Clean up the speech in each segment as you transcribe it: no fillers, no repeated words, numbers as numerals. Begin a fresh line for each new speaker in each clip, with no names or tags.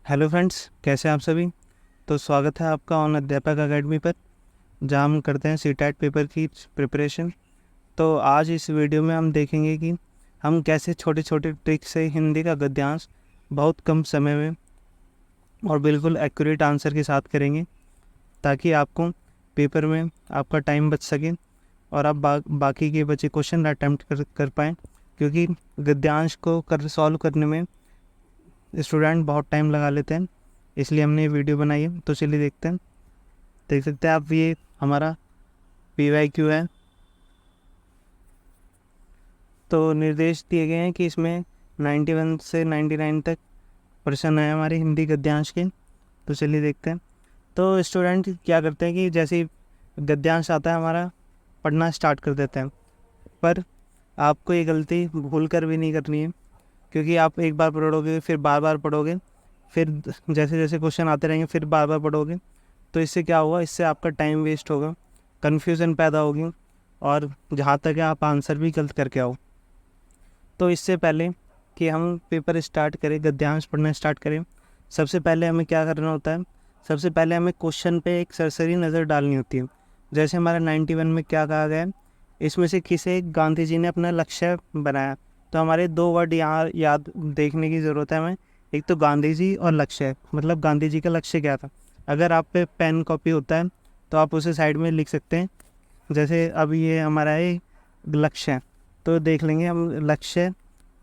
Hello friends, कैसे हैं आप सभी। तो स्वागत है आपका ऑन अध्यापक अकेडमी पर, जहां हम करते हैं सीटेट पेपर की प्रिपरेशन। तो आज इस वीडियो में हम देखेंगे कि हम कैसे छोटे छोटे ट्रिक से हिंदी का गद्यांश बहुत कम समय में और बिल्कुल एक्यूरेट आंसर के साथ करेंगे, ताकि आपको पेपर में आपका टाइम बच सके और आप बाकी के बचे क्वेश्चन अटैम्प्ट कर पाएँ, क्योंकि गद्यांश को सॉल्व करने में स्टूडेंट बहुत टाइम लगा लेते हैं। इसलिए हमने ये वीडियो बनाई है। तो चलिए देखते हैं। देख सकते हैं आप, ये हमारा PYQ है। तो निर्देश दिए गए हैं कि इसमें 91 से 99 तक प्रश्न है हमारे हिंदी गद्यांश के। तो चलिए देखते हैं। तो स्टूडेंट क्या करते हैं कि जैसे ही गद्यांश आता है हमारा, पढ़ना स्टार्ट कर देते हैं। पर आपको ये गलती भूल कर भी नहीं करनी है, क्योंकि आप एक बार पढ़ोगे, फिर बार बार पढ़ोगे, फिर जैसे जैसे क्वेश्चन आते रहेंगे फिर बार बार पढ़ोगे, तो इससे क्या होगा, इससे आपका टाइम वेस्ट होगा, कन्फ्यूज़न पैदा होगी, और जहाँ तक है आप आंसर भी गलत करके आओ। तो इससे पहले कि हम पेपर स्टार्ट करें, गद्यांश पढ़ना स्टार्ट करें, सबसे पहले हमें क्या करना होता है। सबसे पहले हमें क्वेश्चन पे एक सरसरी नज़र डालनी होती है। जैसे हमारा 91 में क्या कहा गया है, इसमें से किसे गांधी जी ने अपना लक्ष्य बनाया। तो हमारे दो वर्ड यहाँ याद देखने की ज़रूरत है हमें। एक तो गांधी जी और लक्ष्य, मतलब गांधी जी का लक्ष्य क्या था। अगर आप पे पेन कॉपी होता है तो आप उसे साइड में लिख सकते हैं। जैसे अब ये हमारा है लक्ष्य है, तो देख लेंगे हम, लक्ष्य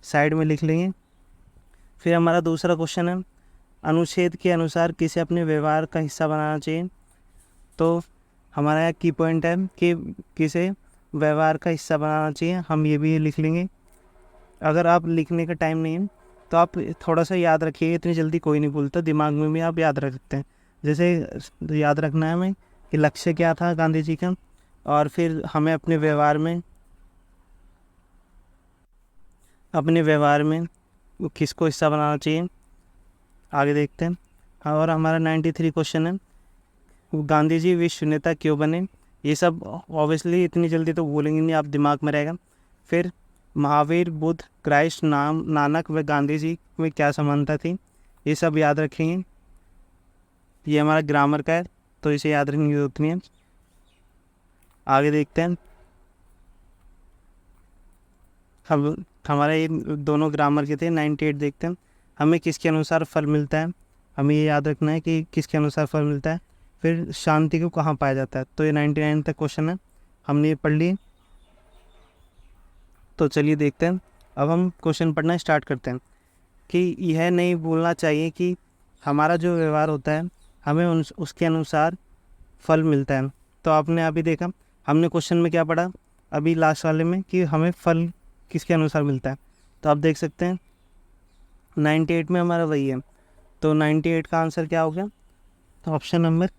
साइड में लिख लेंगे। फिर हमारा दूसरा क्वेश्चन है, अनुच्छेद के अनुसार किसे अपने व्यवहार का हिस्सा बनाना चाहिए। तो हमारा यहाँ की पॉइंट है कि किसे व्यवहार का हिस्सा बनाना चाहिए, हम ये भी लिख लेंगे। अगर आप लिखने का टाइम नहीं है तो आप थोड़ा सा याद रखिए, इतनी जल्दी कोई नहीं भूलता, दिमाग में भी आप याद रख सकते हैं। जैसे याद रखना है हमें कि लक्ष्य क्या था गांधी जी का, और फिर हमें अपने व्यवहार में किसको हिस्सा बनाना चाहिए। आगे देखते हैं। और हमारा 93 क्वेश्चन है, गांधी जी विश्व नेता क्यों बने। ये सब ऑब्वियसली इतनी जल्दी तो भूलेंगे नहीं, आप दिमाग में रहेगा। फिर महावीर, बुद्ध, क्राइस्ट, नानक व गांधी जी में क्या समानता थी, ये सब याद रखेंगे। ये हमारा ग्रामर का है, तो इसे याद रखने की जरूरत नहीं है। आगे देखते हैं। हम हमारे ये दोनों ग्रामर के थे। 98 देखते हैं, हमें किसके अनुसार फल मिलता है। हमें ये याद रखना है कि किसके अनुसार फल मिलता है। फिर शांति को कहाँ पाया जाता है। तो ये 99 तक क्वेश्चन है, हमने ये पढ़ लिए। तो चलिए देखते हैं। अब हम क्वेश्चन पढ़ना स्टार्ट करते हैं कि यह नहीं भूलना चाहिए कि हमारा जो व्यवहार होता है, हमें उसके अनुसार फल मिलता है। तो आपने अभी देखा, हमने क्वेश्चन में क्या पढ़ा अभी लास्ट वाले में, कि हमें फल किसके अनुसार मिलता है। तो आप देख सकते हैं 98 में हमारा वही है। तो 98 का आंसर क्या हो गया, तो ऑप्शन नंबर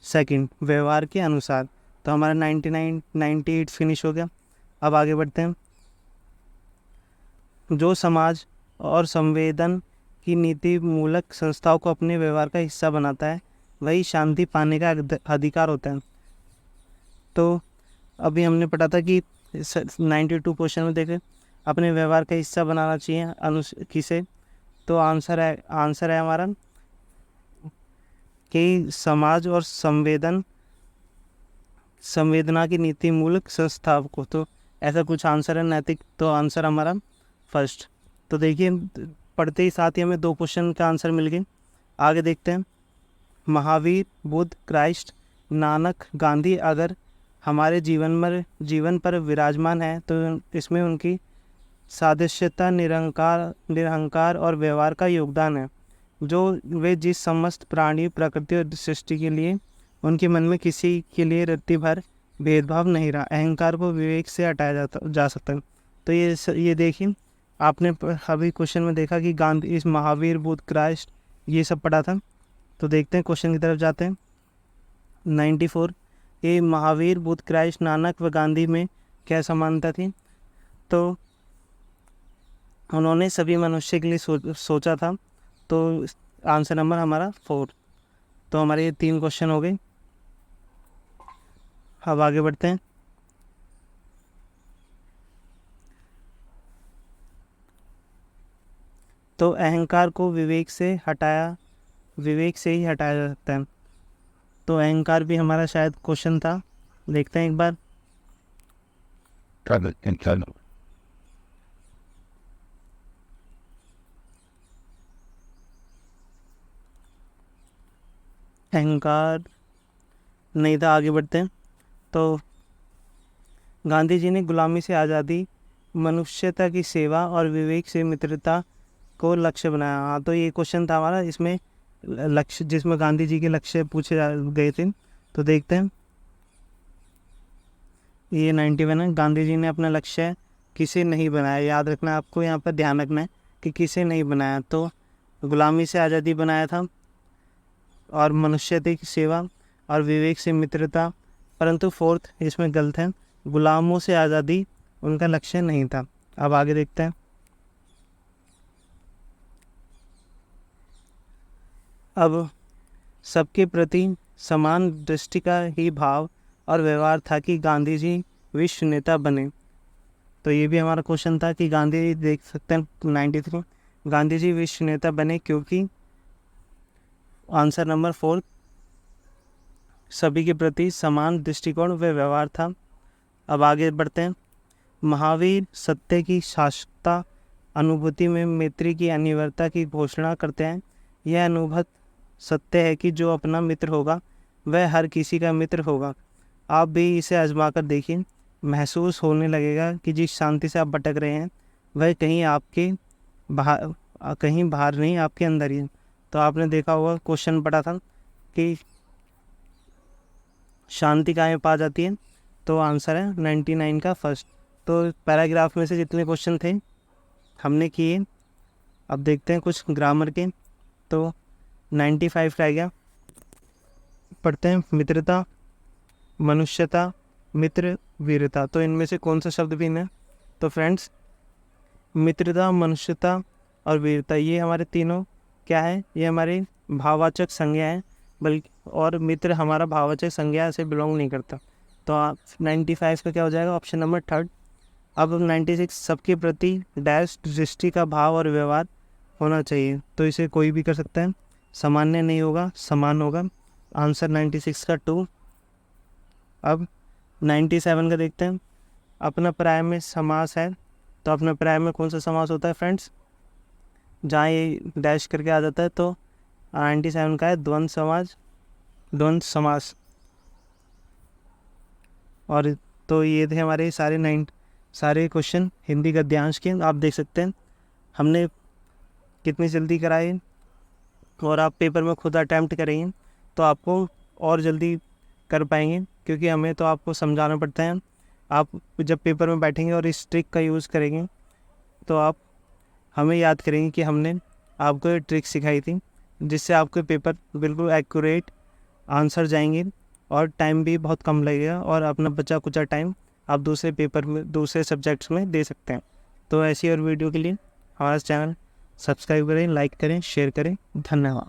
सेकंड, व्यवहार के अनुसार। तो हमारा 99 98 फिनिश हो गया। अब आगे बढ़ते हैं। जो समाज और संवेदन की नीति मूलक संस्थाओं को अपने व्यवहार का हिस्सा बनाता है, वही शांति पाने का अधिकार होता है। तो अभी हमने पढ़ा था कि 92 क्वेश्चन में देखे, अपने व्यवहार का हिस्सा बनाना चाहिए किसे। तो आंसर है हमारा कि समाज और संवेदना की नीति मूलक संस्थाओं को। तो ऐसा कुछ आंसर है नैतिक। तो आंसर हमारा फर्स्ट। तो देखिए, पढ़ते ही साथ ही हमें दो क्वेश्चन का आंसर मिल गए। आगे देखते हैं। महावीर, बुद्ध, क्राइस्ट, नानक, गांधी अगर हमारे जीवन पर विराजमान है, तो इसमें उनकी सादृश्यता, निरहंकार और व्यवहार का योगदान है। जो वे जिस समस्त प्राणी, प्रकृति और सृष्टि के लिए, उनके मन में किसी के लिए रत्ती भर भेदभाव नहीं रहा। अहंकार को विवेक से हटाया जा सकता है। तो ये देखिए, आपने अभी क्वेश्चन में देखा कि गांधी, इस महावीर, बुद्ध, क्राइस्ट, ये सब पढ़ा था। तो देखते हैं, क्वेश्चन की तरफ जाते हैं। 94, ये महावीर, बुद्ध, क्राइस्ट, नानक व गांधी में क्या समानता थी। तो उन्होंने सभी मनुष्य के लिए सोचा था। तो आंसर नंबर हमारा 4। तो हमारे ये 3 क्वेश्चन हो गए। अब आगे बढ़ते हैं। तो अहंकार को विवेक से हटाया विवेक से ही हटाया जा सकता है। तो अहंकार भी हमारा शायद क्वेश्चन था, देखते हैं एक बार। अहंकार नहीं था, आगे बढ़ते हैं। तो गांधी जी ने गुलामी से आज़ादी, मनुष्यता की सेवा और विवेक से मित्रता को लक्ष्य बनाया। हाँ, तो ये क्वेश्चन था हमारा, इसमें लक्ष्य, जिसमें गांधी जी के लक्ष्य पूछे गए थे। तो देखते हैं, ये 91 है। गांधी जी ने अपना लक्ष्य किसे नहीं बनाया, याद रखना आपको, यहाँ पर ध्यान रखना है कि किसे नहीं बनाया। तो गुलामी से आज़ादी बनाया था, और मनुष्यता की सेवा और विवेक से मित्रता, परंतु फोर्थ इसमें गलत है, गुलामों से आज़ादी उनका लक्ष्य नहीं था। अब आगे देखते हैं। अब सबके प्रति समान दृष्टि का ही भाव और व्यवहार था कि गांधी जी विश्व नेता बने। तो ये भी हमारा क्वेश्चन था कि गांधी जी, देख सकते हैं 93, गांधी जी विश्व नेता बने क्योंकि आंसर नंबर 4, सभी के प्रति समान दृष्टिकोण व व्यवहार था। अब आगे बढ़ते हैं। महावीर सत्य की शाश्वता अनुभूति में मैत्री की अनिवार्यता की घोषणा करते हैं। यह अनुभूत सत्य है कि जो अपना मित्र होगा वह हर किसी का मित्र होगा। आप भी इसे आजमा कर देखिए, महसूस होने लगेगा कि जिस शांति से आप भटक रहे हैं वह कहीं आपके बाहर नहीं, आपके अंदर ही है। तो आपने देखा होगा, क्वेश्चन पढ़ा था कि शांति कहाँ पा जाती है, तो आंसर है 99 का फर्स्ट। तो पैराग्राफ में से जितने क्वेश्चन थे हमने किए। अब देखते हैं कुछ ग्रामर के। तो 95 रह गया, पढ़ते हैं। मित्रता, मनुष्यता, मित्र, वीरता। तो इनमें से कौन सा शब्द भिन्न है? तो फ्रेंड्स, मित्रता, मनुष्यता और वीरता, ये हमारे तीनों क्या है, ये हमारी भाववाचक संज्ञा है, बल्कि और मित्र हमारा भाववाचक संज्ञा से बिलोंग नहीं करता। तो 95 का क्या हो जाएगा, ऑप्शन नंबर 3। अब 96, सबके प्रति डैश दृष्टि का भाव और व्यवहार होना चाहिए। तो इसे कोई भी कर सकता है, सामान्य नहीं होगा, समान होगा। आंसर 96 का 2। अब 97 का देखते हैं। अपना पर्याय में समास है, तो अपना पर्याय में कौन सा समास होता है फ्रेंड्स, जहाँ ये डैश करके आ जाता है। तो 97 का है द्वंद्व समास। और तो ये थे हमारे सारे क्वेश्चन हिंदी गद्यांश के। आप देख सकते हैं हमने कितनी जल्दी कराए, और आप पेपर में खुद अटैम्प्ट करेंगे तो आपको और जल्दी कर पाएंगे, क्योंकि हमें तो आपको समझाना पड़ता है। आप जब पेपर में बैठेंगे और इस ट्रिक का यूज़ करेंगे तो आप हमें याद करेंगे कि हमने आपको ये ट्रिक सिखाई थी, जिससे आपके पेपर बिल्कुल एक्यूरेट आंसर जाएंगे और टाइम भी बहुत कम लगेगा, और अपना बचा कुचा टाइम आप दूसरे पेपर में, दूसरे सब्जेक्ट्स में दे सकते हैं। तो ऐसी और वीडियो के लिए हमारा चैनल सब्सक्राइब करें, लाइक करें, शेयर करें। धन्यवाद।